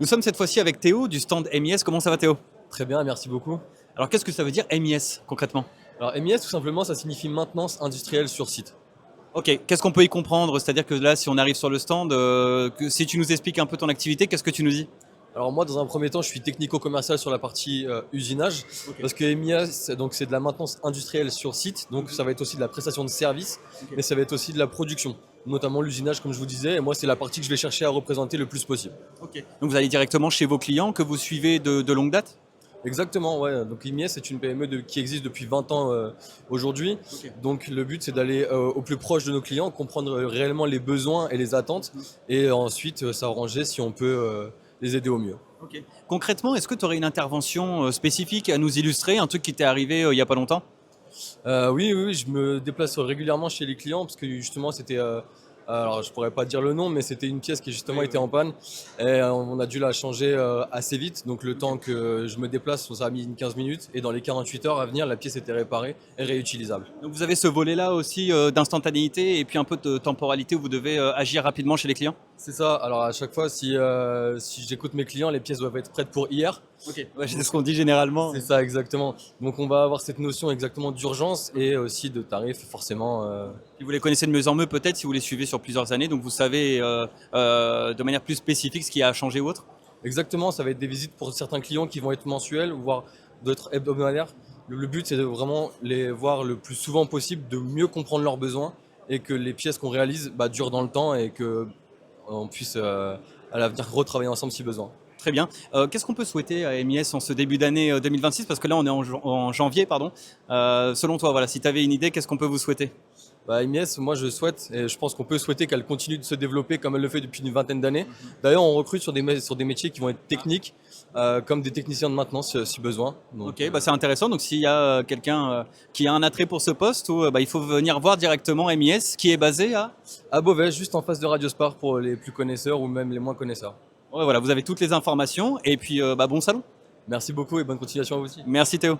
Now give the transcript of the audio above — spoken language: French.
Nous sommes cette fois-ci avec Théo du stand MIS. Comment ça va Théo? Très bien, merci beaucoup. Alors qu'est-ce que ça veut dire MIS concrètement? Alors MIS, tout simplement, ça signifie maintenance industrielle sur site. Ok, qu'est-ce qu'on peut y comprendre? C'est-à-dire que là, si on arrive sur le stand, si tu nous expliques un peu ton activité, qu'est-ce que tu nous dis? Alors moi, dans un premier temps, je suis technico-commercial sur la partie usinage, parce que MIS, donc c'est de la maintenance industrielle sur site, donc ça va être aussi de la prestation de service, mais ça va être aussi de la production, notamment l'usinage, comme je vous disais. Et moi, c'est la partie que je vais chercher à représenter le plus possible. Ok. Donc vous allez directement chez vos clients que vous suivez de longue date? Exactement, ouais. Donc IMIS, c'est une PME qui existe depuis 20 ans aujourd'hui. Ok. Donc le but, c'est d'aller au plus proche de nos clients, comprendre réellement les besoins et les attentes, et ensuite s'arranger si on peut les aider au mieux. Ok. Concrètement, est-ce que tu aurais une intervention spécifique à nous illustrer, un truc qui t'est arrivé il n'y a pas longtemps? Oui, je me déplace régulièrement chez les clients parce que justement c'était, alors je pourrais pas dire le nom, mais c'était une pièce qui justement était en panne et on a dû la changer assez vite. Donc le temps que je me déplace, ça a mis une 15 minutes et dans les 48 heures à venir, la pièce était réparée et réutilisable. Donc vous avez ce volet-là aussi d'instantanéité et puis un peu de temporalité où vous devez agir rapidement chez les clients? C'est ça. Alors à chaque fois, si j'écoute mes clients, les pièces doivent être prêtes pour hier. Ok, ouais, c'est ce qu'on dit généralement. C'est ça, exactement. Donc on va avoir cette notion exactement d'urgence et aussi de tarif, forcément. Si vous les connaissez de mieux en mieux peut-être, si vous les suivez sur plusieurs années, donc vous savez de manière plus spécifique ce qui a changé ou autre? Exactement, ça va être des visites pour certains clients qui vont être mensuelles, voire d'autres hebdomadaires. Le but, c'est de vraiment les voir le plus souvent possible, de mieux comprendre leurs besoins et que les pièces qu'on réalise durent dans le temps et qu'on puisse à l'avenir retravailler ensemble si besoin. Très bien. Qu'est-ce qu'on peut souhaiter à MIS en ce début d'année 2026? Parce que là, on est en janvier, pardon. Selon toi, voilà, si tu avais une idée, qu'est-ce qu'on peut vous souhaiter? IMS, moi je souhaite, et je pense qu'on peut souhaiter qu'elle continue de se développer comme elle le fait depuis une vingtaine d'années. D'ailleurs, on recrute sur des métiers qui vont être techniques, comme des techniciens de maintenance si besoin. Donc, Ok, c'est intéressant. Donc, s'il y a quelqu'un qui a un attrait pour ce poste, il faut venir voir directement MIS, qui est basé à... à Beauvais, juste en face de Radiospar pour les plus connaisseurs ou même les moins connaisseurs. Ouais, voilà, vous avez toutes les informations. Et puis, bon salon. Merci beaucoup et bonne continuation à vous aussi. Merci Théo.